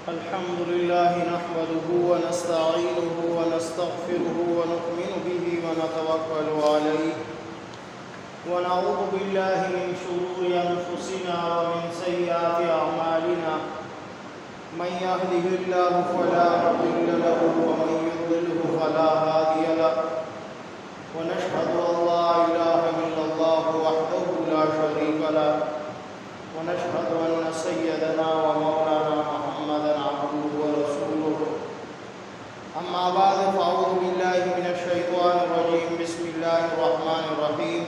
الحمد لله نحمده ونستعينه ونستغفره ونؤمن به ونتوكل عليه ونعوذ بالله من شرور أنفسنا ومن سيئات أعمالنا من يهده الله فلا مضل له ومن يضلله فلا هادي له ونشهد أن لا إله إلا الله وحده لا شريك له ونشهد أن سيدنا ومولانا محمدا عبده ورسوله أما بعد فأعوذ بالله من الشيطان الرجيم بسم الله الرحمن الرحيم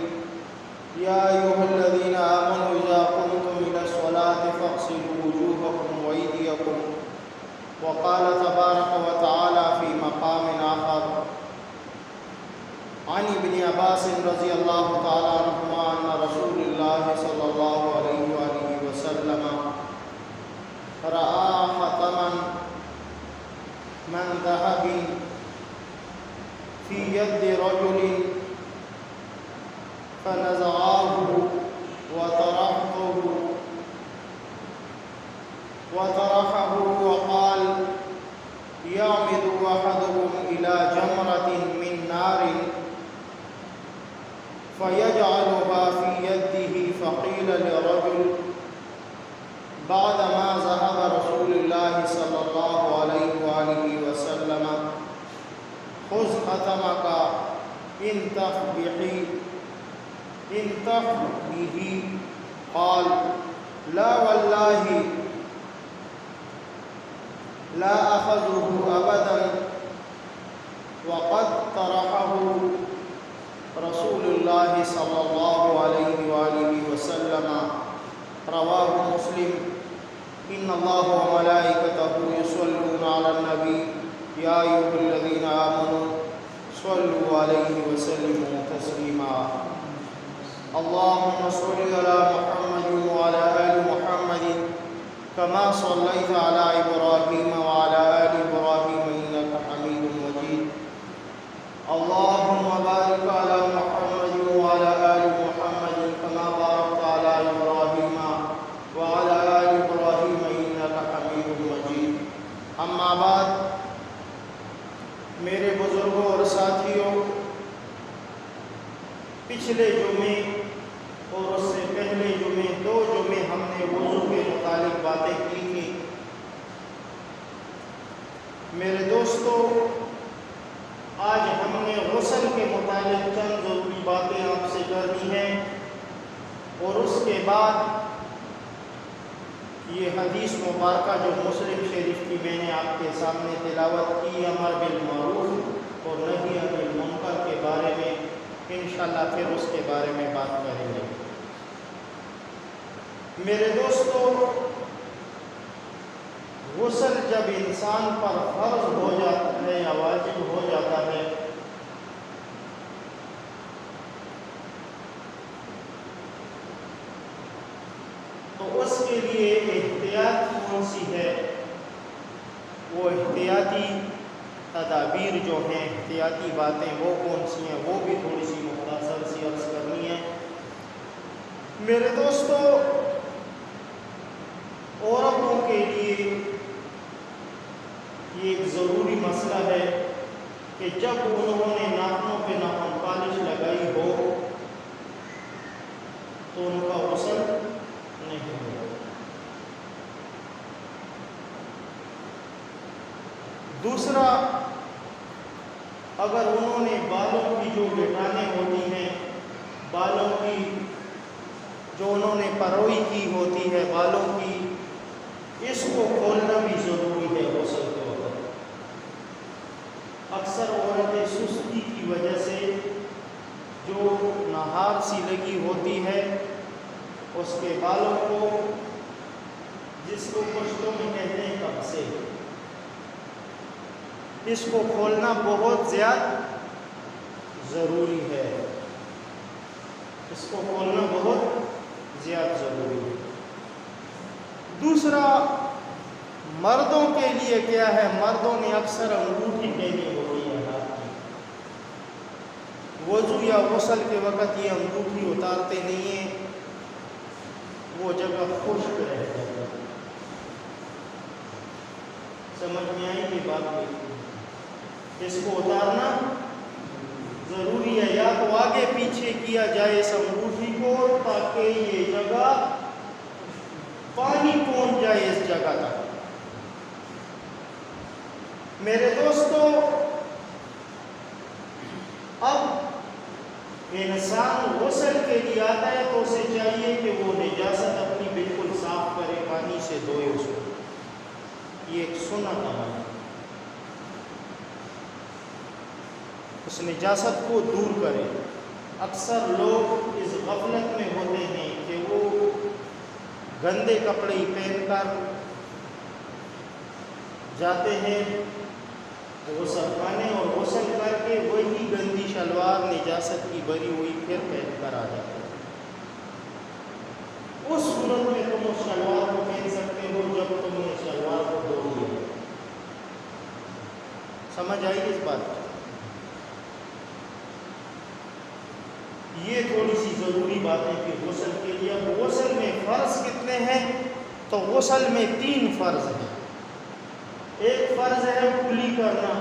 يا أيها الذين آمنوا إذا قمتم إلى الصلاة فاغسلوا وجوهكم وأيديكم وقال تبارك وتعالى في مقام آخر عن ابن عباس رضي الله تعالى عنهما أن رسول الله صلى الله عليه وآله وسلم رأى حطما من ذهب في يد رجل فنزعه وطرحه وقال يعمد أحدهم إلى جمرة من نار فيجعلها في يده فقيل لرجل بعدما ذهب رسول الله صلى الله عليه وآله وسلم خذ ختمك انتف به قال لا والله لا أخذه أبدا وقد طرحه رسول الله صلى الله عليه وآله وسلم رواه مسلم إن الله وملائكته يصلون على النبي يا أيها الذين آمنوا صلوا عليه وسلموا تسليما اللهم صل على محمد وعلى آل محمد كما صليت على إبراهيم وعلى آل إبراهيم إنك حميد مجيد اللهم بارك على محمد وعلى آل محمد كما باركت على إبراهيم وعلى آل إبراهيم إنك حميد مجيد اما بعد میرے بزرگوں اور ساتھیوں، پچھلے جمعے اور اس سے پہلے جمعے 2 جمعے ہم نے وضو کے متعلق باتیں کی تھیں۔ میرے دوستو، آج ہم نے غسل کے متعلق چند ضروری باتیں آپ سے کرنی ہیں، اور اس کے بعد یہ حدیث مبارکہ جو مسلم شریف کی میں نے آپ کے سامنے تلاوت کی، امر بالمعروف اور نہی عن المنکر کے بارے میں انشاءاللہ پھر اس کے بارے میں بات کریں گے۔ میرے دوستو، غسل جب انسان پر فرض ہو جاتا ہے یا واجب ہو جاتا ہے تو اس کے لیے احتیاط کون سی ہے؟ وہ احتیاطی تدابیر جو ہیں، احتیاطی باتیں وہ کون سی ہیں، وہ بھی تھوڑی سی مختصر سی عرض کرنی ہے۔ میرے دوستو، عورتوں کے لیے یہ ایک ضروری مسئلہ ہے کہ جب انہوں نے ناخنوں پہ ناخن پالش لگائی ہو تو ان کا غسل نہیں ہو۔ دوسرا، اگر انہوں نے بالوں کی جو گٹانیں ہوتی ہیں، بالوں کی جو انہوں نے پروئی کی ہوتی ہے بالوں کی، اس کو کھولنا بھی ضروری ہے غسل کے وقت۔ اکثر عورتیں سستی کی وجہ سے جو نہار سی لگی ہوتی ہے اس کے بالوں کو، جس کو پشتوں میں کہتے ہیں کبسے، اس کو کھولنا بہت زیادہ ضروری ہے، اس کو کھولنا بہت زیادہ ضروری ہے۔ دوسرا، مردوں کے لیے کیا ہے؟ مردوں نے اکثر انگوٹھی پہنی ہوتی ہے ہاتھ میں، وضو یا غسل کے وقت یہ انگوٹھی اتارتے نہیں ہیں، وہ جگہ خشک رہ جاتی ہے۔ سمجھ میں آئی یہ بات نہیں؟ اس کو اتارنا ضروری ہے، یا تو آگے پیچھے کیا جائے اس انگوٹھی کو تاکہ یہ جگہ پانی پہنچ جائے اس جگہ تک۔ میرے دوستو، اب انسان غسل کے لیے آتا ہے تو اسے چاہیے کہ وہ نجاست اپنی بالکل صاف کرے، پانی سے دھوئے اس کو، یہ ایک سنت عمل ہے، اس نجاست کو دور کرے۔ اکثر لوگ اس غفلت میں ہوتے ہیں کہ وہ گندے کپڑے ہی پہن کر جاتے ہیں غسل خانے، اور غسل کر کے وہی گندی شلوار نجاست کی بری ہوئی پھر پہن کر آ جاتے ہیں۔ اس صورت میں تم اس شلوار کو پہن سکتے ہو جب تم نے شلوار کو دھو لیا۔ سمجھ آئی اس بات؟ یہ تھوڑی سی ضروری بات ہے کہ غسل کے لیے، اب غسل میں فرض کتنے ہیں؟ تو غسل میں 3 فرض ہیں۔ ایک فرض ہے کلی کرنا،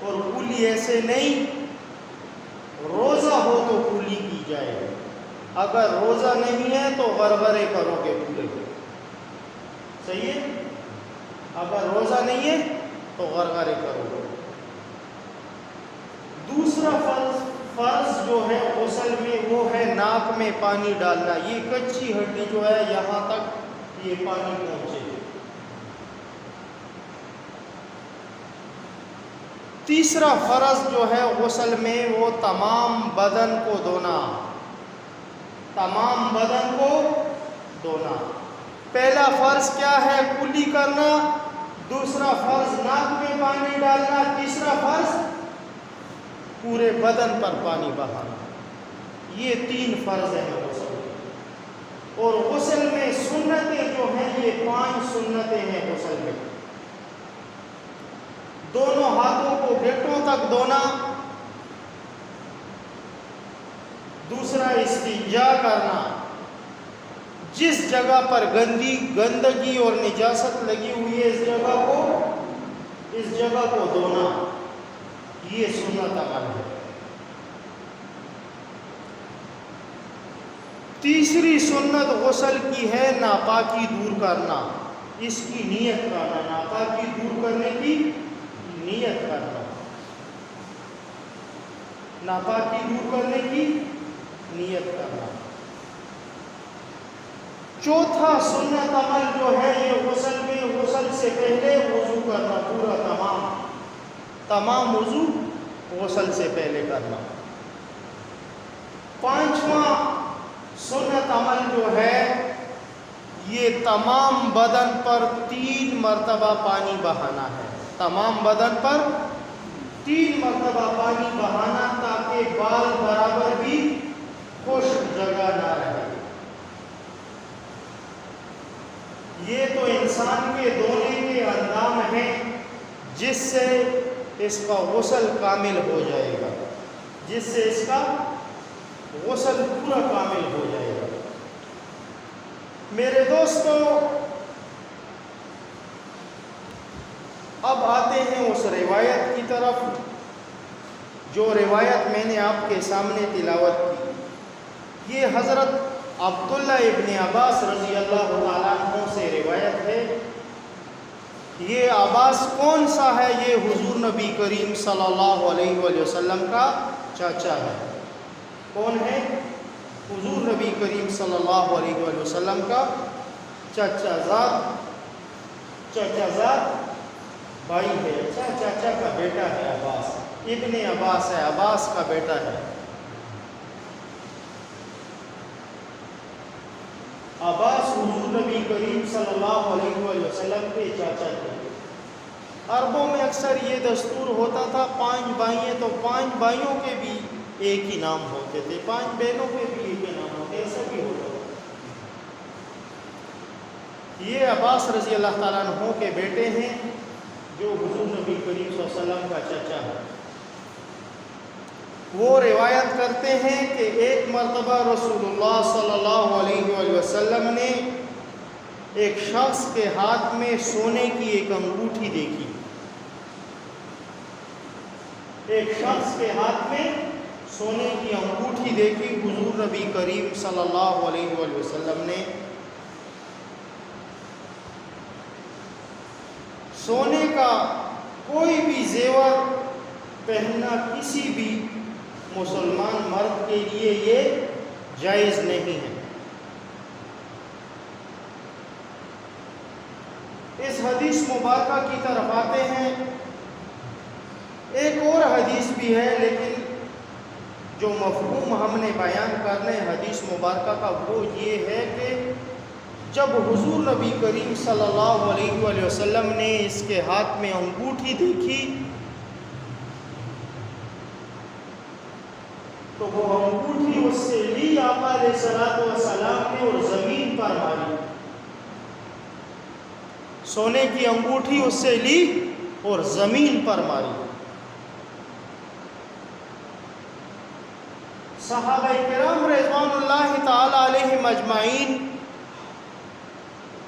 اور کلی ایسے نہیں روزہ ہو تو کلی کی جائے، اگر روزہ نہیں ہے تو غرغرے کرو گے پورے، صحیح ہے؟ اگر روزہ نہیں ہے تو غرغرے کرو گے۔ دوسرا فرض جو ہے غسل میں وہ ہے ناک میں پانی ڈالنا، یہ کچی ہڈی جو ہے یہاں تک یہ پانی پہنچے۔ تیسرا فرض جو ہے غسل میں وہ تمام بدن کو دھونا، تمام بدن کو دھونا۔ پہلا فرض کیا ہے؟ کلی کرنا، دوسرا فرض ناک میں پانی ڈالنا، تیسرا فرض پورے بدن پر پانی بہانا۔ یہ 3 فرض ہیں غسل میں، اور غسل میں سنتیں جو ہیں یہ 5 سنتیں ہیں غسل میں۔ دونوں ہاتھوں کو گھٹنوں تک دھونا، دوسرا استنجا کرنا، جس جگہ پر گندگی اور نجاست لگی ہوئی ہے اس جگہ کو دھونا، یہ سنت عمل ہے۔ تیسری سنت غسل کی ہے ناپاکی دور کرنا، اس کی نیت کرنا، ناپاکی دور کرنے کی نیت کرنا، ناپاکی دور کرنے کی نیت کرنا۔ چوتھا سنت عمل جو ہے یہ غسل میں، غسل سے پہلے وضو کرنا، پورا تمام وضو غسل سے پہلے کرنا۔ 5واں سنت عمل جو ہے یہ تمام بدن پر 3 مرتبہ پانی بہانا ہے، تمام بدن پر 3 مرتبہ پانی بہانا، تاکہ بال برابر بھی خشک جگہ نہ رہے۔ یہ تو انسان کے دھونے کے اندام ہیں جس سے اس کا غسل کامل ہو جائے گا، جس سے اس کا غسل پورا کامل ہو جائے گا۔ میرے دوستو، اب آتے ہیں اس روایت کی طرف جو روایت میں نے آپ کے سامنے تلاوت کی۔ یہ حضرت عبداللہ ابن عباس رضی اللہ تعالیٰ عنہ سے روایت ہے۔ یہ عباس کون سا ہے؟ یہ حضور نبی کریم صلی اللہ علیہ وآلہ وسلم کا چاچا ہے۔ کون ہے؟ حضور نبی کریم صلی اللہ علیہ وآلہ وسلم کا چاچا زاد بھائی ہے، چاچا کا بیٹا ہے عباس، ابن عباس ہے، عباس کا بیٹا ہے۔ عباس حضور نبی کریم صلی اللہ علیہ وآلہ وسلم کے چاچا تھے۔ عربوں میں اکثر یہ دستور ہوتا تھا 5 بھائی ہیں تو 5 بھائیوں کے بھی ایک ہی نام ہوتے تھے، 5 بہنوں کے بھی ایک ہی نام ہوتے، ایسا بھی ہوتا تھا۔ یہ عباس رضی اللہ تعالیٰ عنہ کے بیٹے ہیں جو حضور نبی کریم صلی اللہ علیہ وسلم کا چچا ہے۔ وہ روایت کرتے ہیں کہ ایک مرتبہ رسول اللہ صلی اللہ علیہ وآلہ وسلم نے ایک شخص کے ہاتھ میں سونے کی ایک انگوٹھی دیکھی. ایک شخص کے ہاتھ میں سونے کی انگوٹھی دیکھی. حضور نبی کریم صلی اللہ علیہ وآلہ وسلم نے سونے کا کوئی بھی زیور پہننا کسی بھی مسلمان مرد کے لیے یہ جائز نہیں ہے. اس حدیث مبارکہ کی طرف آتے ہیں. ایک اور حدیث بھی ہے، لیکن جو مفہوم ہم نے بیان کرنا ہے حدیث مبارکہ کا وہ یہ ہے کہ جب حضور نبی کریم صلی اللہ علیہ وآلہ وسلم نے اس کے ہاتھ میں انگوٹھی دیکھی تو وہ انگوٹھی اس سے لی آقا علیہ الصلوۃ والسلام نے اور زمین پر ماری. سونے کی انگوٹھی اس سے لی اور زمین پر ماری. صحابہ کرام رضوان اللہ تعالی علیہم اجمعین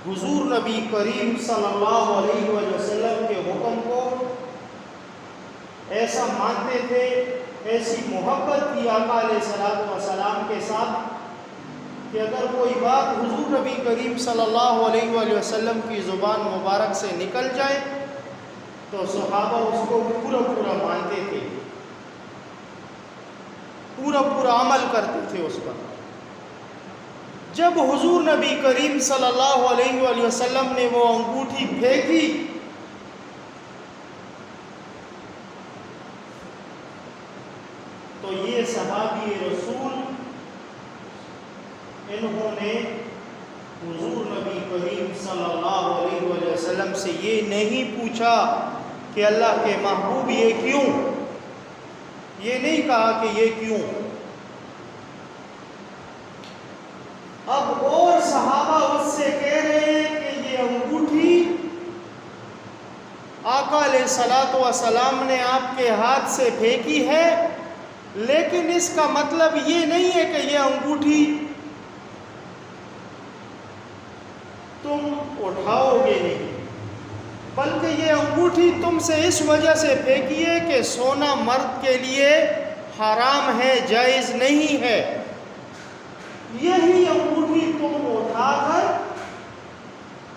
حضور نبی کریم صلی اللہ علیہ وسلم کے حکم کو ایسا مانتے تھے، ایسی محبت تھی آقا علیہ الصلوۃ والسلام کے ساتھ کہ اگر کوئی بات حضور نبی کریم صلی اللہ علیہ وآلہ وسلم کی زبان مبارک سے نکل جائے تو صحابہ اس کو پورا مانتے تھے، پورا عمل کرتے تھے اس پر. جب حضور نبی کریم صلی اللہ علیہ وآلہ وسلم نے وہ انگوٹھی پھینکی تو یہ صحابی رسول انہوں نے حضور نبی کریم صلی اللہ علیہ وآلہ وسلم سے یہ نہیں پوچھا کہ اللہ کے محبوب یہ کیوں، یہ نہیں کہا کہ یہ کیوں. اب اور صحابہ اس سے کہہ رہے ہیں کہ یہ انگوٹھی آقا علیہ الصلوۃ والسلام نے آپ کے ہاتھ سے پھینکی ہے، لیکن اس کا مطلب یہ نہیں ہے کہ یہ انگوٹھی تم اٹھاؤ گے نہیں، بلکہ یہ انگوٹھی تم سے اس وجہ سے پھینکی ہے کہ سونا مرد کے لیے حرام ہے، جائز نہیں ہے. یہی انگوٹھی تم اٹھا کر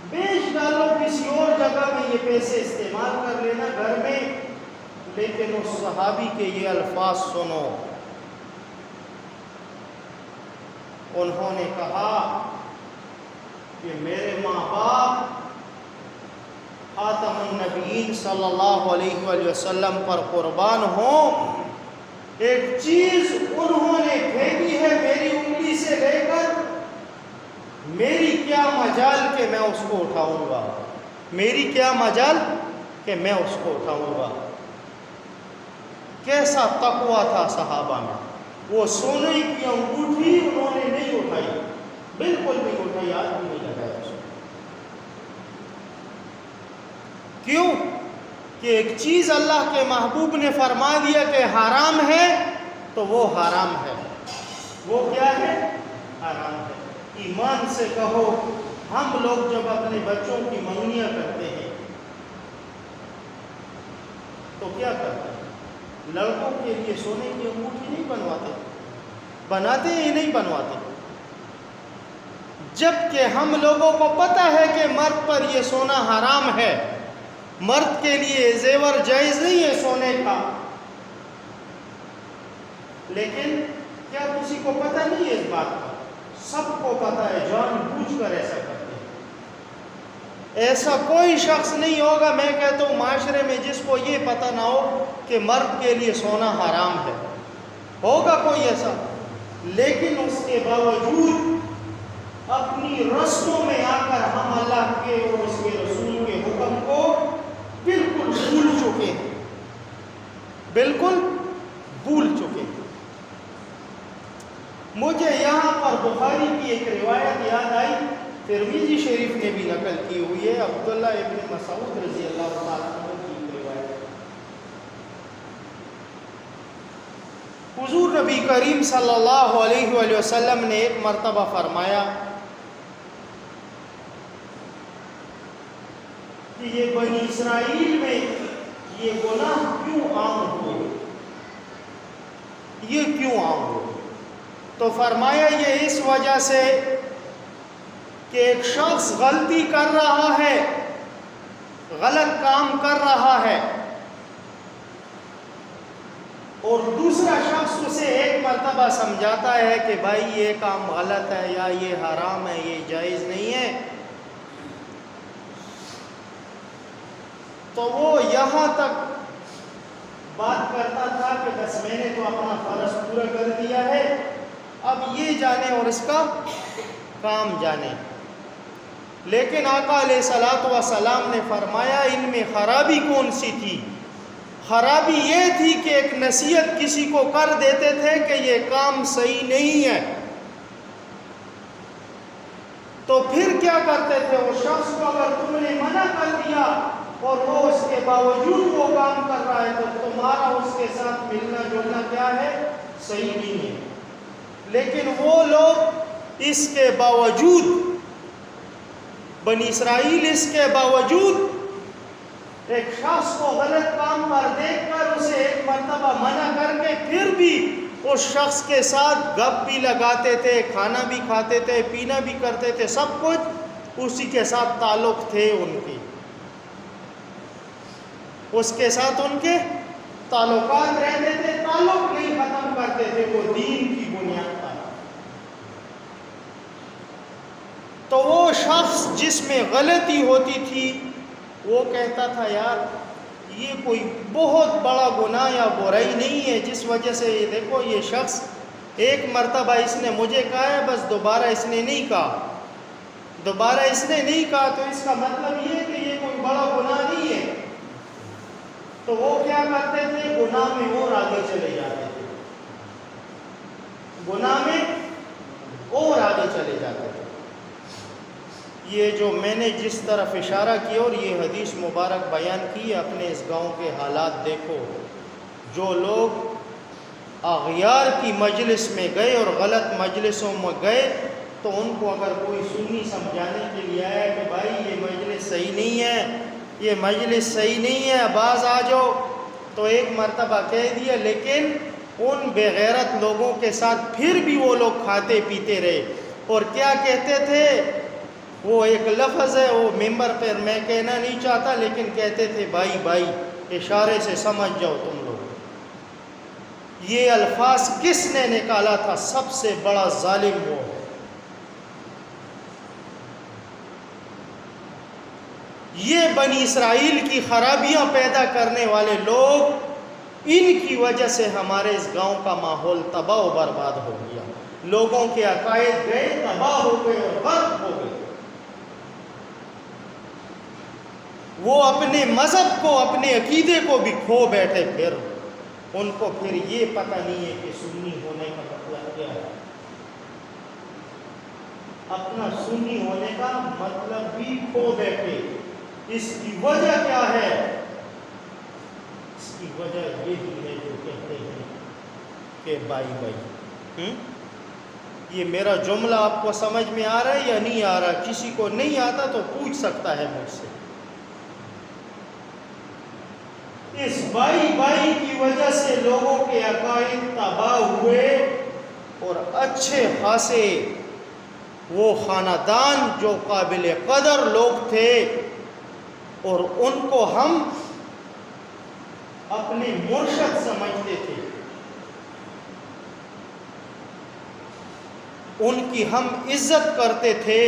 بیچ ڈالو کسی اور جگہ میں، یہ پیسے استعمال کر لینا گھر میں. لیکن اس صحابی کے یہ الفاظ سنو، انہوں نے کہا کہ میرے ماں باپ خاتم النبیین صلی اللہ علیہ وآلہ وسلم پر قربان ہوں، ایک چیز انہوں نے پھینکی ہے میری انگلی سے لے کر، میری کیا مجال کہ میں اس کو اٹھاؤں گا، میری کیا مجال کہ میں اس کو اٹھاؤں گا. کیسا تقویٰ تھا صحابہ میں. وہ سونے کی انگوٹھی انہوں نے نہیں اٹھائی، بالکل نہیں اٹھائی، آج بھی نہیں لگایا اس کو. کیوں؟ کہ ایک چیز اللہ کے محبوب نے فرما دیا کہ حرام ہے تو وہ حرام ہے. وہ کیا ہے؟ حرام ہے. ایمان سے کہو، ہم لوگ جب اپنے بچوں کی منگنیاں کرتے ہیں تو کیا کرتے ہیں؟ لڑکوں کے لیے سونے کی انگوٹھی نہیں بنواتے، بناتے ہی نہیں بنواتے. جبکہ ہم لوگوں کو پتہ ہے کہ مرد پر یہ سونا حرام ہے، مرد کے لیے زیور جائز نہیں ہے سونے کا. لیکن کیا کسی کو پتہ نہیں ہے اس بات کا؟ سب کو پتہ ہے، جان بوجھ کر ایسا کرتے ہیں. ایسا کوئی شخص نہیں ہوگا، میں کہتا ہوں معاشرے میں، جس کو یہ پتہ نہ ہو کہ مرد کے لیے سونا حرام ہے. ہوگا کوئی ایسا؟ لیکن اس کے باوجود اپنی رسموں میں آ کر ہم اللہ کے اور اس کے رسول کے حکم کو بالکل بھول چکے ہیں، بالکل بھول چکے ہیں. مجھے یہاں پر بخاری کی ایک روایت یاد آئی، ترمذی شریف نے بھی نقل کی ہوئی ہے، عبداللہ ابن مسعود رضی اللہ تعالیٰ عنہ کی ایک روایت. حضور نبی کریم صلی اللہ علیہ وآلہ وسلم نے ایک مرتبہ فرمایا کہ یہ بنی اسرائیل میں یہ گناہ کیوں عام ہوئے، یہ کیوں عام ہوئے؟ تو فرمایا یہ اس وجہ سے کہ ایک شخص غلطی کر رہا ہے، غلط کام کر رہا ہے، اور دوسرا شخص اسے ایک مرتبہ سمجھاتا ہے کہ بھائی یہ کام غلط ہے یا یہ حرام ہے، یہ جائز نہیں ہے، تو وہ یہاں تک بات کرتا تھا کہ بس میں نے تو اپنا فرض پورا کر دیا ہے، اب یہ جانے اور اس کا کام جانے۔ لیکن آقا علیہ الصلوۃ والسلام نے فرمایا ان میں خرابی کون سی تھی؟ خرابی یہ تھی کہ ایک نصیحت کسی کو کر دیتے تھے کہ یہ کام صحیح نہیں ہے، تو پھر کیا کرتے تھے؟ اس شخص کو اگر تم نے منع کر دیا اور وہ اس کے باوجود وہ کام کر رہا ہے تو تمہارا اس کے ساتھ ملنا جلنا کیا ہے؟ صحیح نہیں ہے۔ لیکن وہ لوگ اس کے باوجود، بنی اسرائیل اس کے باوجود ایک شخص کو غلط کام پر دیکھ کر اسے ایک مرتبہ منع کر کے پھر بھی اس شخص کے ساتھ گپ بھی لگاتے تھے، کھانا بھی کھاتے تھے، پینا بھی کرتے تھے، سب کچھ اسی کے ساتھ تعلق تھے ان کے، اس کے ساتھ ان کے تعلقات رہتے تھے، تعلق نہیں ختم کرتے تھے، وہ دین کی بنیاد پر۔ تو وہ شخص جس میں غلطی ہوتی تھی وہ کہتا تھا یار یہ کوئی بہت بڑا گناہ یا برائی نہیں ہے، جس وجہ سے یہ دیکھو یہ شخص ایک مرتبہ اس نے مجھے کہا ہے، بس دوبارہ اس نے نہیں کہا، دوبارہ اس نے نہیں کہا، تو اس کا مطلب یہ ہے کہ یہ کوئی بڑا گناہ نہیں ہے۔ تو وہ کیا کرتے تھے؟ گناہ میں اور آگے چلے جاتے تھے، گناہ میں اور آگے چلے جاتے تھے۔ یہ جو میں نے جس طرف اشارہ کیا اور یہ حدیث مبارک بیان کی، اپنے اس گاؤں کے حالات دیکھو، جو لوگ اغیار کی مجلس میں گئے اور غلط مجلسوں میں گئے تو ان کو اگر کوئی سنی سمجھانے کے لیے آیا کہ بھائی یہ مجلس صحیح نہیں ہے، یہ مجلس صحیح نہیں ہے، باز آ جاؤ، تو ایک مرتبہ کہہ دیا، لیکن ان بے غیرت لوگوں کے ساتھ پھر بھی وہ لوگ کھاتے پیتے رہے، اور کیا کہتے تھے؟ وہ ایک لفظ ہے، وہ ممبر پر میں کہنا نہیں چاہتا، لیکن کہتے تھے بھائی بھائی، اشارے سے سمجھ جاؤ تم لوگ۔ یہ الفاظ کس نے نکالا تھا؟ سب سے بڑا ظالم وہ ہے۔ یہ بنی اسرائیل کی خرابیاں پیدا کرنے والے لوگ، ان کی وجہ سے ہمارے اس گاؤں کا ماحول تباہ و برباد ہو گیا، لوگوں کے عقائد گئے، تباہ ہو گئے اور غرق ہو گئے۔ وہ اپنے مذہب کو، اپنے عقیدے کو بھی کھو بیٹھے، پھر ان کو پھر یہ پتہ نہیں ہے کہ سنی ہونے کا مطلب کیا ہے، اپنا سنی ہونے کا مطلب بھی کھو بیٹھے۔ اس کی وجہ کیا ہے؟ اس کی وجہ یہی ہے جو کہتے ہیں کہ بھائی بھائی۔ یہ میرا جملہ آپ کو سمجھ میں آ رہا ہے یا نہیں آ رہا؟ کسی کو نہیں آتا تو پوچھ سکتا ہے مجھ سے۔ اس بھائی بھائی کی وجہ سے لوگوں کے عقائد تباہ ہوئے، اور اچھے خاصے وہ خاندان جو قابل قدر لوگ تھے اور ان کو ہم اپنے مرشد سمجھتے تھے، ان کی ہم عزت کرتے تھے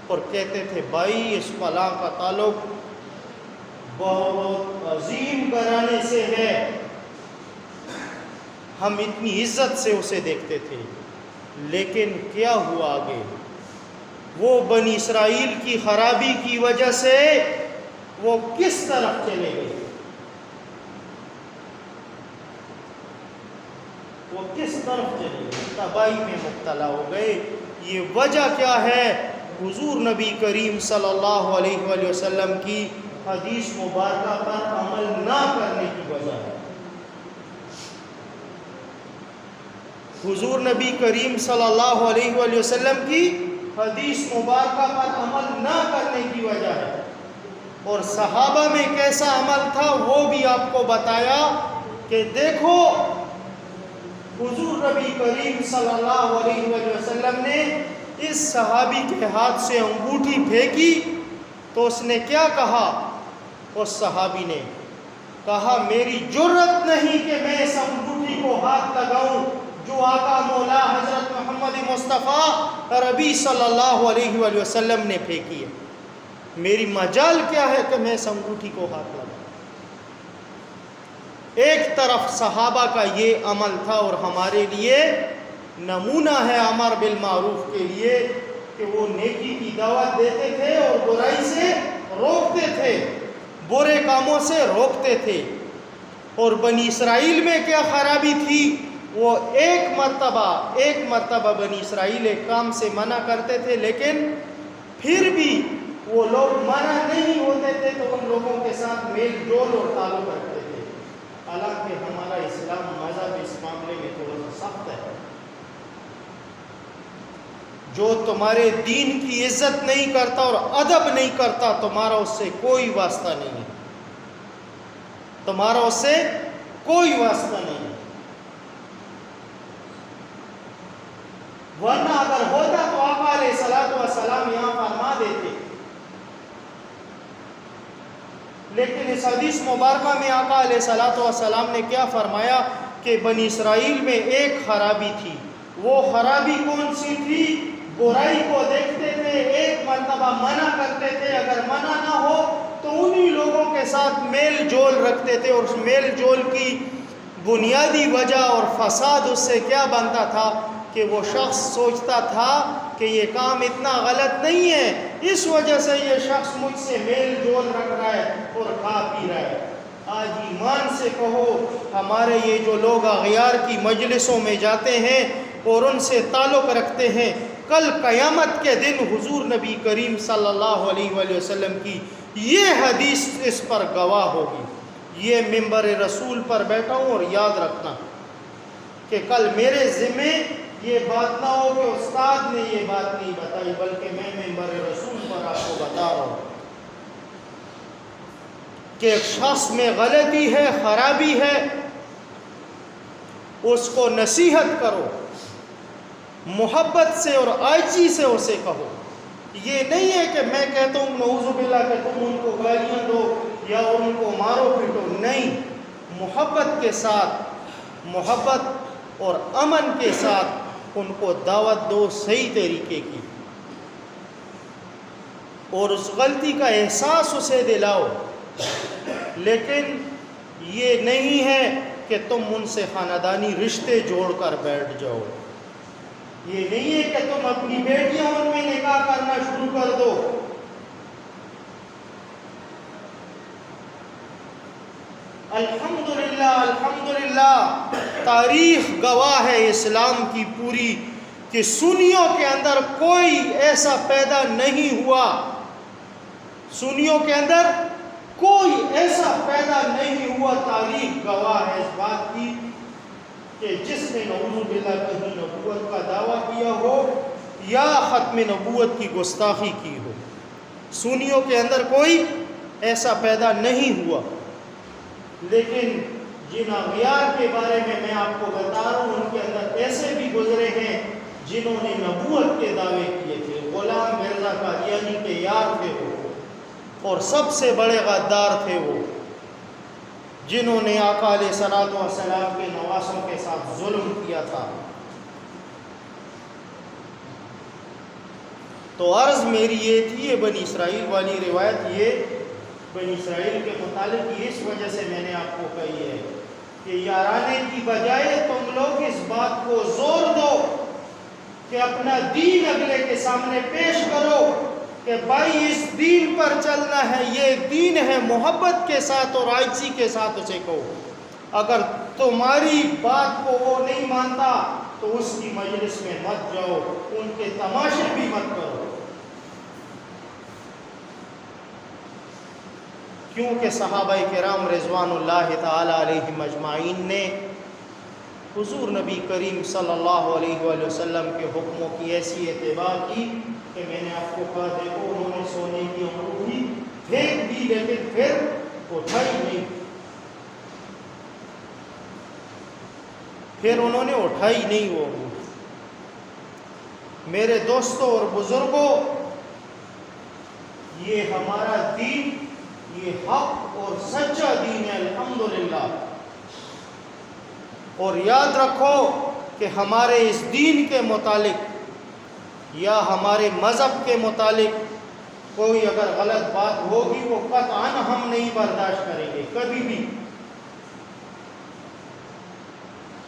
اور کہتے تھے بھائی اس فلاں کا تعلق بہت عظیم گھرانے سے ہے، ہم اتنی عزت سے اسے دیکھتے تھے۔ لیکن کیا ہوا آگے؟ وہ بنی اسرائیل کی خرابی کی وجہ سے وہ کس طرف چلے گئے؟ وہ کس طرف چلے گئے؟ تباہی میں مبتلا ہو گئے۔ یہ وجہ کیا ہے؟ حضور نبی کریم صلی اللہ علیہ وآلہ وسلم کی حدیث مبارکہ پر عمل نہ کرنے کی وجہ ہے۔ حضور نبی کریم صلی اللہ علیہ وآلہ وسلم کی حدیث مبارکہ پر عمل نہ کرنے کی وجہ ہے۔ اور صحابہ میں کیسا عمل تھا وہ بھی آپ کو بتایا کہ دیکھو حضور نبی کریم صلی اللہ علیہ وآلہ وسلم نے اس صحابی کے ہاتھ سے انگوٹھی پھینکی تو اس نے کیا کہا؟ اس صحابی نے کہا میری جرت نہیں کہ میں اس انگوٹھی کو ہاتھ لگاؤں جو آقا مولا حضرت محمد مصطفیٰ عربی صلی اللہ علیہ وآلہ وسلم نے پھینکی ہے، میری مجال کیا ہے کہ میں اس انگوٹھی کو ہاتھ لگاؤں۔ ایک طرف صحابہ کا یہ عمل تھا اور ہمارے لیے نمونہ ہے امر بالمعروف کے لیے کہ وہ نیکی کی دعوت دیتے تھے اور برائی سے روکتے تھے، برے کاموں سے روکتے تھے۔ اور بنی اسرائیل میں کیا خرابی تھی؟ وہ ایک مرتبہ بنی اسرائیل ایک کام سے منع کرتے تھے، لیکن پھر بھی وہ لوگ منع نہیں ہوتے تھے تو ان لوگوں کے ساتھ میل جول اور تعلق رکھتے تھے۔ حالانکہ ہمارا اسلام مذہب اس معاملے میں تھوڑا سا سخت ہے۔ جو تمہارے دین کی عزت نہیں کرتا اور ادب نہیں کرتا تمہارا اس سے کوئی واسطہ نہیں ہے، تمہارا اس سے کوئی واسطہ نہیں ہے۔ ورنہ اگر ہوتا تو آقا علیہ السلام یہاں فرما دیتے، لیکن اس حدیث مبارکہ میں آقا علیہ السلام نے کیا فرمایا کہ بنی اسرائیل میں ایک خرابی تھی۔ وہ خرابی کون سی تھی؟ برائی کو دیکھتے تھے، ایک مرتبہ منع کرتے تھے، اگر منع نہ ہو تو انہی لوگوں کے ساتھ میل جول رکھتے تھے، اور اس میل جول کی بنیادی وجہ اور فساد اس سے کیا بنتا تھا کہ وہ شخص سوچتا تھا کہ یہ کام اتنا غلط نہیں ہے، اس وجہ سے یہ شخص مجھ سے میل جول رکھ رہا ہے اور کھا پی رہا ہے۔ آج ایمان سے کہو، ہمارے یہ جو لوگ اغیار کی مجلسوں میں جاتے ہیں اور ان سے تعلق رکھتے ہیں، کل قیامت کے دن حضور نبی کریم صلی اللہ علیہ وآلہ وسلم کی یہ حدیث اس پر گواہ ہوگی۔ یہ منبر رسول پر بیٹھا ہوں اور یاد رکھنا کہ کل میرے ذمے یہ بات نہ ہو کہ استاد نے یہ بات نہیں بتائی، بلکہ میں منبر رسول پر آپ کو بتا رہا ہوں کہ ایک شخص میں غلطی ہے، خرابی ہے، اس کو نصیحت کرو، محبت سے اور عاجزی سے اسے کہو۔ یہ نہیں ہے کہ میں کہتا ہوں نعوذ باللہ کہ تم ان کو گالیاں دو یا ان کو مارو پیٹو، نہیں، محبت کے ساتھ، محبت اور امن کے ساتھ ان کو دعوت دو صحیح طریقے کی، اور اس غلطی کا احساس اسے دلاؤ۔ لیکن یہ نہیں ہے کہ تم ان سے خاندانی رشتے جوڑ کر بیٹھ جاؤ، یہ نہیں ہے کہ تم اپنی بیٹیاں ان میں نکاح کرنا شروع کر دو۔ الحمدللہ الحمدللہ تاریخ گواہ ہے اسلام کی پوری کہ سنیوں کے اندر کوئی ایسا پیدا نہیں ہوا، سنیوں کے اندر کوئی ایسا پیدا نہیں ہوا، تاریخ گواہ ہے اس بات کی کہ جس نے نعوذ باللہ کہیں نبوت کا دعویٰ کیا ہو یا ختم نبوت کی گستاخی کی ہو۔ سنیوں کے اندر کوئی ایسا پیدا نہیں ہوا، لیکن جن اغیار کے بارے میں آپ کو بتا رہا ہوں، ان کے اندر ایسے بھی گزرے ہیں جنہوں نے نبوت کے دعوے کیے تھے۔ غلام مرزا قادیانی کے یار تھے وہ، اور سب سے بڑے غدار تھے وہ، جنہوں نے آقا علیہ السلام کے نواسوں کے ساتھ ظلم کیا تھا۔ تو عرض میری یہ تھی، یہ بنی اسرائیل والی روایت، یہ بنی اسرائیل کے متعلق اس وجہ سے میں نے آپ کو کہی ہے کہ یارانے کی بجائے تم لوگ اس بات کو زور دو کہ اپنا دین اگلے کے سامنے پیش کرو کہ بھائی اس دین پر چلنا ہے، یہ دین ہے، محبت کے ساتھ اور عاجزی کے ساتھ اسے کہو۔ اگر تمہاری بات کو وہ نہیں مانتا تو اس کی مجلس میں مت جاؤ، ان کے تماشے بھی مت کرو، کیونکہ صحابہ کرام رضوان اللہ تعالی علیہم اجمعین نے حضور نبی کریم صلی اللہ علیہ وآلہ وسلم کے حکموں کی ایسی اتباع کی کہ میں نے آپ کو کہا، دیکھو انہوں نے سونے کی انگوٹھی پھینک دی لیکن پھر اٹھا ہی نہیں، پھر انہوں نے اٹھا ہی نہیں وہ اونٹ۔ میرے دوستوں اور بزرگوں، یہ ہمارا دین، یہ حق اور سچا دین ہے الحمدللہ۔ اور یاد رکھو کہ ہمارے اس دین کے متعلق یا ہمارے مذہب کے متعلق کوئی اگر غلط بات ہوگی وہ قطعاً ہم نہیں برداشت کریں گے کبھی بھی۔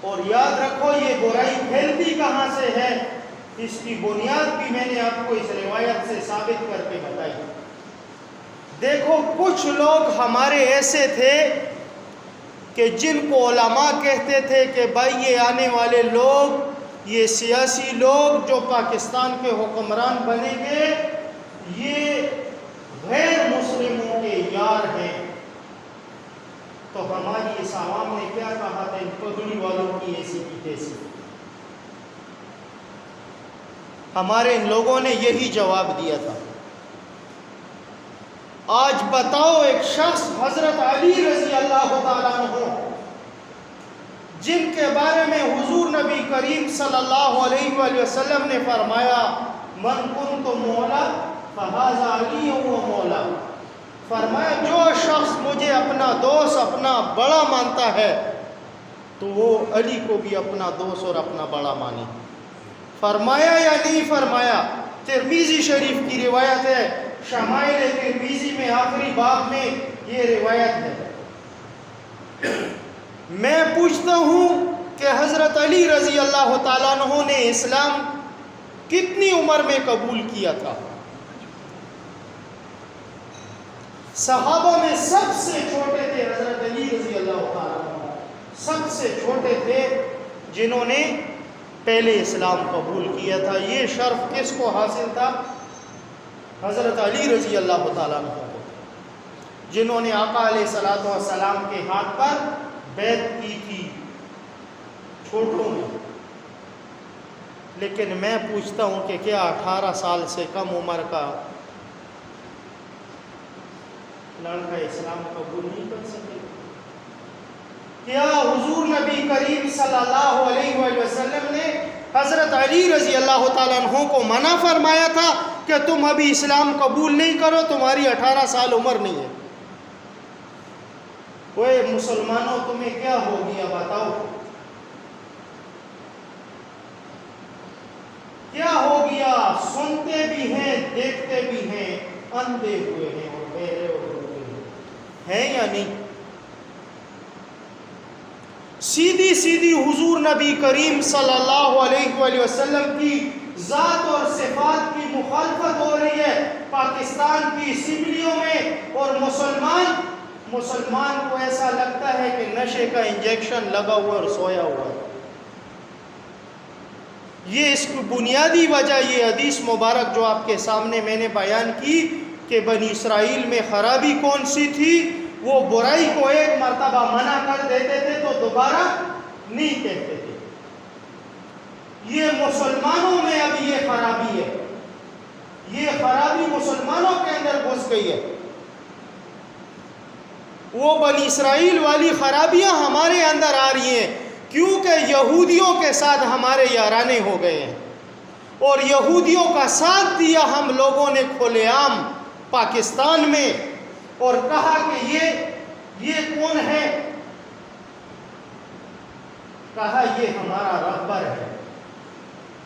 اور یاد رکھو یہ برائی پھیلتی کہاں سے ہے، اس کی بنیاد بھی میں نے آپ کو اس روایت سے ثابت کر کے بتائی۔ دیکھو کچھ لوگ ہمارے ایسے تھے کہ جن کو علماء کہتے تھے کہ بھائی یہ آنے والے لوگ، یہ سیاسی لوگ جو پاکستان کے حکمران بنیں گے، یہ غیر مسلموں کے یار ہیں۔ تو ہماری اس عوام نے کیا کہا تھا ان پگڑی والوں کی ایسی کی تیسی؟ ہمارے ان لوگوں نے یہی جواب دیا تھا۔ آج بتاؤ ایک شخص حضرت علی رضی اللہ تعالیٰ عنہ، جن کے بارے میں حضور نبی کریم صلی اللہ علیہ وآلہ وسلم نے فرمایا من کنت مولا فہذا علی و مولا، فرمایا جو شخص مجھے اپنا دوست، اپنا بڑا مانتا ہے تو وہ علی کو بھی اپنا دوست اور اپنا بڑا مانے۔ فرمایا یا نہیں فرمایا؟ ترمذی شریف کی روایت ہے، شمائل ترمذی میں آخری باب میں یہ روایت ہے۔ میں پوچھتا ہوں کہ حضرت علی رضی اللہ تعالیٰ عنہ نے اسلام کتنی عمر میں قبول کیا تھا؟ صحابہ میں سب سے چھوٹے تھے حضرت علی رضی اللہ تعالیٰ عنہ، سب سے چھوٹے تھے جنہوں نے پہلے اسلام قبول کیا تھا۔ یہ شرف کس کو حاصل تھا؟ حضرت علی رضی اللہ تعالیٰ عنہ کو، جنہوں نے آقا علیہ الصلوۃ والسلام کے ہاتھ پر بیعت کی تھی چھوٹوں میں۔ لیکن میں پوچھتا ہوں کہ کیا 18 سال سے کم عمر کا لڑکا اسلام قبول نہیں کر سکے؟ کیا حضور نبی کریم صلی اللہ علیہ وآلہ وسلم نے حضرت علی رضی اللہ تعالیٰ عنہ کو منع فرمایا تھا کہ تم ابھی اسلام قبول نہیں کرو، تمہاری 18 سال عمر نہیں ہے؟ وہ مسلمانوں تمہیں کیا ہو گیا بتاؤ؟ کیا ہو گیا؟ سنتے بھی ہیں، دیکھتے بھی ہیں، اندھے ہوئے ہیں اور بہرے ہوئے ہیں یا نہیں؟ سیدھی سیدھی حضور نبی کریم صلی اللہ علیہ وآلہ وسلم کی ذات اور صفات کی مخالفت ہو رہی ہے پاکستان کی اسمبلیوں میں، اور مسلمان کو ایسا لگتا ہے کہ نشے کا انجیکشن لگا ہوا اور سویا ہوا۔ یہ اس کی بنیادی وجہ یہ حدیث مبارک جو آپ کے سامنے میں نے بیان کی کہ بنی اسرائیل میں خرابی کون سی تھی، وہ برائی کو ایک مرتبہ منع کر دیتے تھے تو دوبارہ نہیں کہتے تھے۔ یہ مسلمانوں میں اب یہ خرابی ہے، یہ خرابی مسلمانوں کے اندر گھس گئی ہے۔ وہ بنی اسرائیل والی خرابیاں ہمارے اندر آ رہی ہیں کیونکہ یہودیوں کے ساتھ ہمارے یارانے ہو گئے ہیں، اور یہودیوں کا ساتھ دیا ہم لوگوں نے کھلے عام پاکستان میں، اور کہا کہ یہ کون ہے؟ کہا یہ ہمارا رہبر ہے۔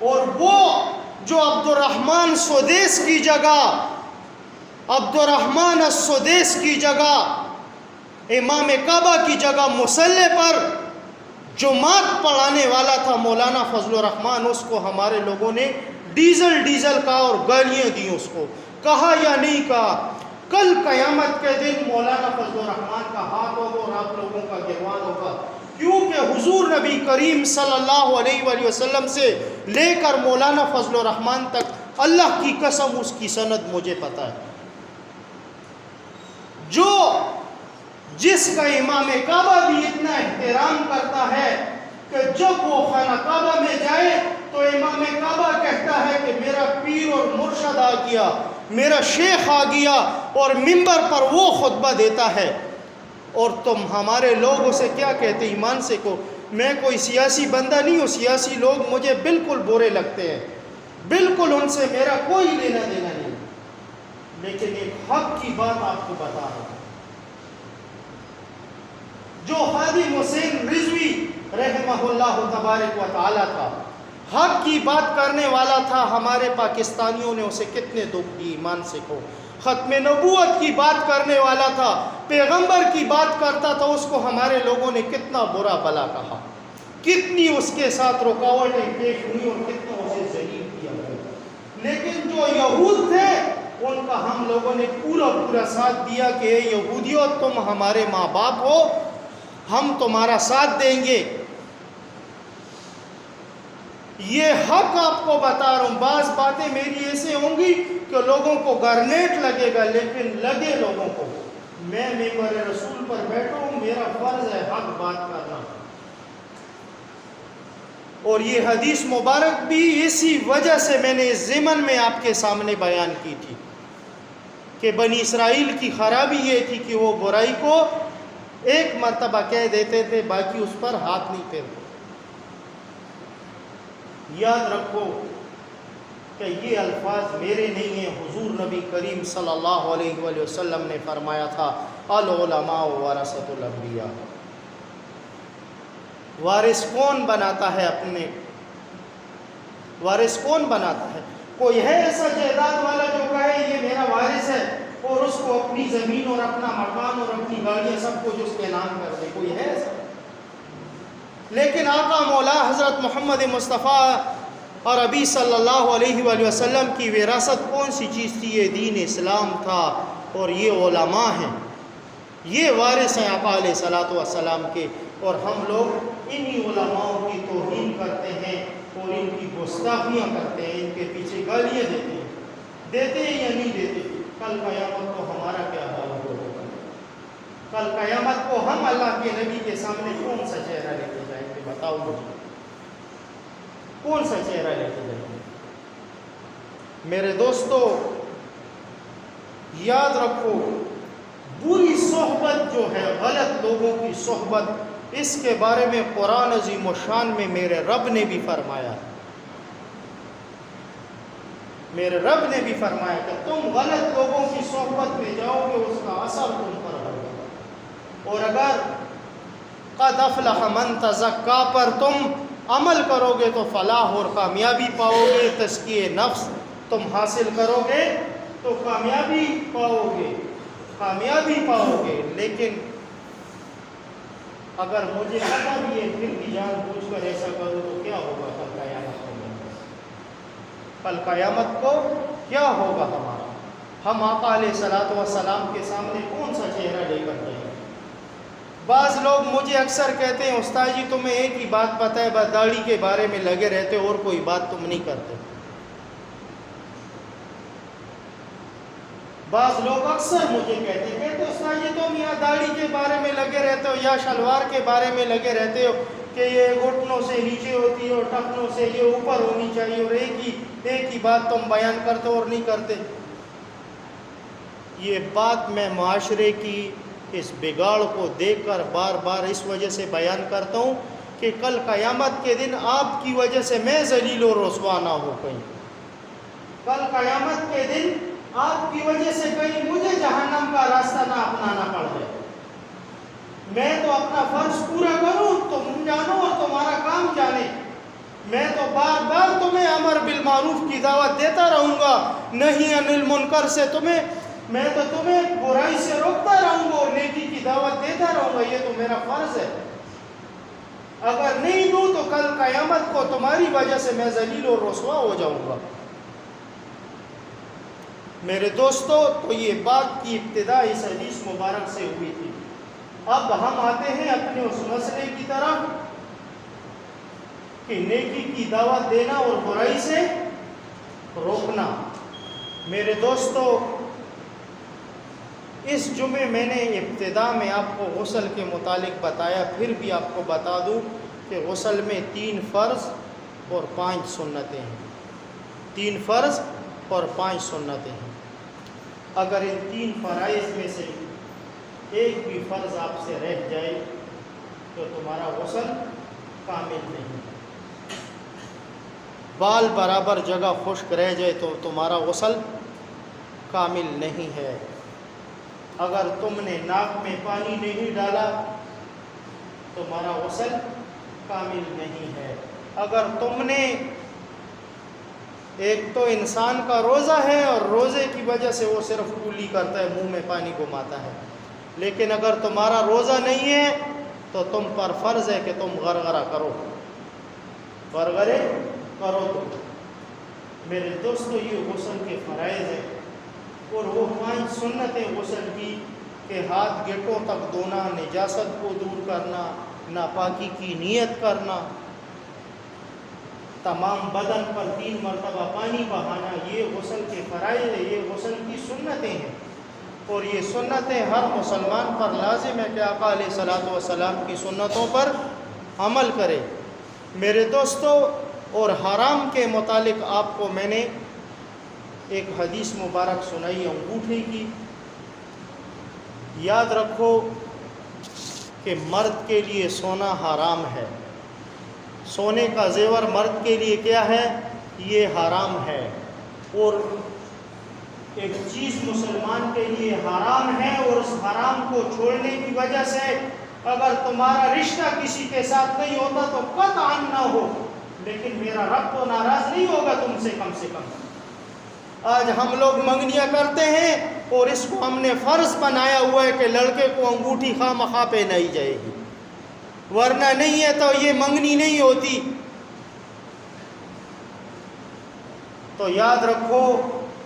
اور وہ جو عبد الرحمن سدیس کی جگہ، عبد الرحمن السدیس کی جگہ، امام کعبہ کی جگہ مصلی پر جماعت پڑھانے والا تھا مولانا فضل الرحمن، اس کو ہمارے لوگوں نے ڈیزل کہا اور گالیاں دی اس کو۔ کہا یا نہیں کہا؟ کل قیامت کے دن مولانا فضل الرحمن کا ہاتھ ہوگا اور آپ لوگوں کا گروان ہوگا، کیونکہ حضور نبی کریم صلی اللہ علیہ وآلہ وسلم سے لے کر مولانا فضل الرحمن تک اللہ کی قسم اس کی سند مجھے پتا ہے۔ جس کا امام کعبہ بھی اتنا احترام کرتا ہے کہ جب وہ خانہ کعبہ میں جائے تو امام کعبہ کہتا ہے کہ میرا پیر اور مرشد آ گیا، میرا شیخ آ گیا اور منبر پر وہ خطبہ دیتا ہے اور تم ہمارے لوگوں سے کیا کہتے؟ ایمان سے کو میں کوئی سیاسی بندہ نہیں ہوں، سیاسی لوگ مجھے بالکل برے لگتے ہیں، بالکل ان سے میرا کوئی لینا دینا نہیں، لیکن ایک حق کی بات آپ کو بتا رہا ہوں۔ جو خادم حسین رضوی رحمہ اللہ تبارک و تعالی تھا، حق کی بات کرنے والا تھا، ہمارے پاکستانیوں نے اسے کتنے دکھ دی، ایمان سے کو ختم نبوت کی بات کرنے والا تھا، پیغمبر کی بات کرتا تھا، اس کو ہمارے لوگوں نے کتنا برا بلا کہا، کتنی اس کے ساتھ رکاوٹیں پیش ہوئی اور کتنا اسے ذلیل کیا گیا۔ لیکن جو یہود تھے ان کا ہم لوگوں نے پورا ساتھ دیا کہ اے یہودیوں تم ہمارے ماں باپ ہو، ہم تمہارا ساتھ دیں گے۔ یہ حق آپ کو بتا رہا ہوں، بعض باتیں میری ایسے ہوں گی کہ لوگوں کو گرنیٹ لگے گا، لیکن لگے لوگوں کو، میں ممبر رسول پر بیٹھا ہوں، میرا فرض ہے حق بات کرنا۔ اور یہ حدیث مبارک بھی اسی وجہ سے میں نے اس ضمن میں آپ کے سامنے بیان کی تھی کہ بنی اسرائیل کی خرابی یہ تھی کہ وہ برائی کو ایک مرتبہ کہہ دیتے تھے، باقی اس پر ہاتھ نہیں پھیرتے۔ یاد رکھو کہ یہ الفاظ میرے نہیں ہیں، حضور نبی کریم صلی اللہ علیہ وآلہ وسلم نے فرمایا تھا العلماء ورثۃ الانبیاء۔ وارث کون بناتا ہے اپنے؟ وارث کون بناتا ہے؟ کوئی ہے ایسا جائیداد والا جو کہے یہ میرا وارث ہے اور اس کو اپنی زمین اور اپنا مکان اور اپنی گاڑیاں سب کچھ اس کے نام کر دے؟ کوئی ہے ایسا؟ لیکن آقا مولا حضرت محمد مصطفیٰ اور ابی صلی اللہ علیہ وآلہ وسلم کی وراثت کون سی چیز تھی؟ یہ دین اسلام تھا اور یہ علماء ہیں، یہ وارث ہیں آقا علیہ الصلوۃ والسلام کے، اور ہم لوگ انہی علماء کی توہین کرتے ہیں اور ان کی گستاخیاں کرتے ہیں، ان کے پیچھے گالیاں دیتے ہیں یا نہیں دیتے؟ کل قیامت کو ہمارا کیا حال ہوگا؟ کل قیامت کو ہم اللہ کے نبی کے سامنے کون سا چہرہ لے کے جائیں گے؟ بتاؤ مجھے، کون سا چہرہ لے کے جائیں گے؟ میرے دوستو یاد رکھو، بری صحبت جو ہے، غلط لوگوں کی صحبت، اس کے بارے میں قرآن عظیم و شان میں میرے رب نے بھی فرمایا، میرے رب نے بھی فرمایا کہ تم غلط لوگوں کی صحبت میں جاؤ گے، اس کا اثر تم پر ہوگا، اور اگر قد افلح من تزکا پر تم عمل کرو گے تو فلاح اور کامیابی پاؤ گے، تزکیہ نفس تم حاصل کرو گے تو کامیابی پاؤ گے، کامیابی پاؤ گے۔ لیکن اگر مجھے پتا بھی ہے پھر بھی جان بوجھ کر ایسا کروں تو کیا ہوگا کل قیامت کو؟ کل قیامت کو کیا ہوگا ہمارا؟ ہم آقا علیہ الصلوۃ والسلام کے سامنے کون سا چہرہ لے کر جائیں؟ بعض لوگ مجھے اکثر کہتے ہیں استاد جی تمہیں ایک ہی بات پتہ ہے، بس داڑھی کے بارے میں لگے رہتے اور کوئی بات تم نہیں کرتے۔ بعض لوگ اکثر مجھے کہتے استاد جی تم یا داڑھی کے بارے میں لگے رہتے ہو یا شلوار کے بارے میں لگے رہتے ہو کہ یہ گھٹنوں سے نیچے ہوتی ہے اور ٹخنوں سے یہ اوپر ہونی چاہیے، اور ایک ہی بات تم بیان کرتے اور نہیں کرتے۔ یہ بات میں معاشرے کی اس بگاڑ کو دیکھ کر بار بار اس وجہ سے بیان کرتا ہوں کہ کل قیامت کے دن آپ کی وجہ سے میں ذلیل و رسوا نہ ہو کہیں، کل قیامت کے دن آپ کی وجہ سے کہیں مجھے جہنم کا راستہ نہ اپنانا پڑ جائے۔ میں تو اپنا فرض پورا کروں، تم جانو اور تمہارا کام جانے۔ میں تو بار بار تمہیں امر بالمعروف کی دعوت دیتا رہوں گا، نہی عن المنکر سے میں تو تمہیں برائی سے روکتا رہوں گا اور نیکی کی دعوت دیتا رہوں گا، یہ تو میرا فرض ہے۔ اگر نہیں دوں تو کل قیامت کو تمہاری وجہ سے میں ذلیل اور رسوا ہو جاؤں گا۔ میرے دوستو تو یہ بات کی ابتدا اس حدیث مبارک سے ہوئی تھی۔ اب ہم آتے ہیں اپنے اس مسئلے کی طرف کہ نیکی کی دعوت دینا اور برائی سے روکنا۔ میرے دوستو اس جمعے میں نے ابتدا میں آپ کو غسل کے متعلق بتایا، پھر بھی آپ کو بتا دوں کہ غسل میں 3 فرض اور 5 سنتیں ہیں، 3 فرض اور 5 سنتیں ہیں۔ اگر ان 3 فرائض میں سے ایک بھی فرض آپ سے رہ جائے تو تمہارا غسل کامل نہیں. بال برابر جگہ خشک رہ جائے تو تمہارا غسل کامل نہیں ہے. اگر تم نے ناک میں پانی نہیں ڈالا تمہارا غسل کامل نہیں ہے. اگر تم نے ایک تو انسان کا روزہ ہے اور روزے کی وجہ سے وہ صرف کولی کرتا ہے, منہ میں پانی گھماتا ہے, لیکن اگر تمہارا روزہ نہیں ہے تو تم پر فرض ہے کہ تم غرغرہ کرو, غرغرے کرو. تم میرے دوستو یہ غسل کے فرائض ہیں, اور وہ 5 سنتیں غسل کی کہ ہاتھ گٹوں تک دھونا, نجاست کو دور کرنا, ناپاکی کی نیت کرنا, تمام بدن پر 3 مرتبہ پانی بہانا, یہ غسل کے فرائض ہیں, یہ غسل کی سنتیں ہیں. اور یہ سنتیں ہر مسلمان پر لازم ہے کہ آقا علیہ الصلوۃ والسلام کی سنتوں پر عمل کرے. میرے دوستو, اور حرام کے متعلق آپ کو میں نے ایک حدیث مبارک سنائی انگوٹھے کی. یاد رکھو کہ مرد کے لیے سونا حرام ہے, سونے کا زیور مرد کے لیے کیا ہے, یہ حرام ہے. اور ایک چیز مسلمان کے لیے حرام ہے, اور اس حرام کو چھوڑنے کی وجہ سے اگر تمہارا رشتہ کسی کے ساتھ نہیں ہوتا تو قطعاً نہ ہو, لیکن میرا رب تو ناراض نہیں ہوگا تم سے کم سے کم. آج ہم لوگ منگنیاں کرتے ہیں اور اس کو ہم نے فرض بنایا ہوا ہے کہ لڑکے کو انگوٹھی خواہ مخواہ پہنائی جائے گی, ورنہ نہیں ہے تو یہ منگنی نہیں ہوتی. تو یاد رکھو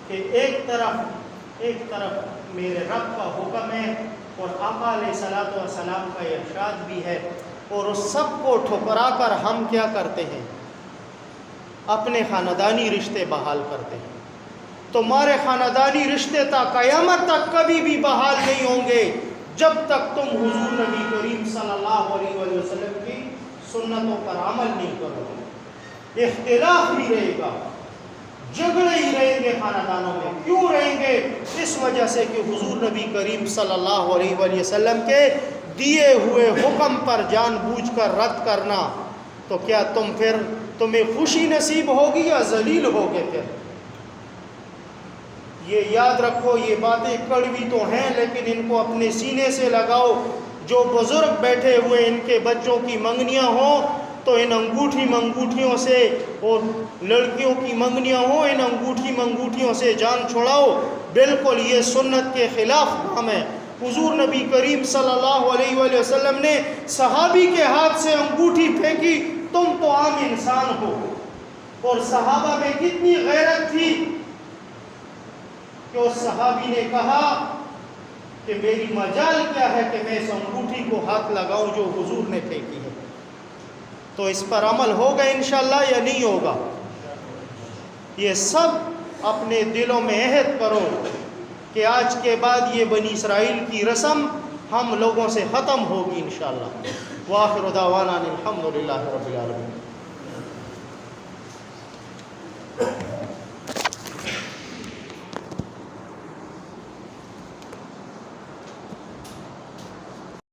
کہ ایک طرف میرے رب کا حکم ہے اور آقا علیہ الصلوۃ والسلام کا ارشاد بھی ہے, اور اس سب کو ٹھکرا کر ہم کیا کرتے ہیں, اپنے خاندانی رشتے بحال کرتے ہیں. تمہارے خاندانی رشتے تا قیامت تک کبھی بھی بحال نہیں ہوں گے جب تک تم حضور نبی کریم صلی اللہ علیہ وسلم کی سنتوں پر عمل نہیں کرو گے. اختلاف بھی رہے گا, جھگڑے ہی رہیں گے خاندانوں میں. کیوں رہیں گے؟ اس وجہ سے کہ حضور نبی کریم صلی اللہ علیہ وسلم کے دیے ہوئے حکم پر جان بوجھ کر رد کرنا, تو کیا تمہیں خوشی نصیب ہوگی یا ذلیل ہوگے پھر؟ یہ یاد رکھو, یہ باتیں کڑوی تو ہیں لیکن ان کو اپنے سینے سے لگاؤ. جو بزرگ بیٹھے ہوئے ان کے بچوں کی منگنیاں ہوں تو ان منگوٹھیوں سے, اور لڑکیوں کی منگنیاں ہوں ان منگوٹھیوں سے جان چھڑاؤ. بالکل یہ سنت کے خلاف کام ہے. حضور نبی کریم صلی اللہ علیہ وسلم نے صحابی کے ہاتھ سے انگوٹھی پھینکی, تم تو عام انسان ہو. اور صحابہ میں کتنی غیرت تھی کہ اس صحابی نے کہا کہ میری مجال کیا ہے کہ میں اس انگوٹھی کو ہاتھ لگاؤں جو حضور نے پھینکی ہے. تو اس پر عمل ہوگا انشاءاللہ یا نہیں ہوگا؟ یہ سب اپنے دلوں میں عہد کرو کہ آج کے بعد یہ بنی اسرائیل کی رسم ہم لوگوں سے ختم ہوگی انشاءاللہ. وآخر دعوانا الحمدللہ رب العالمین.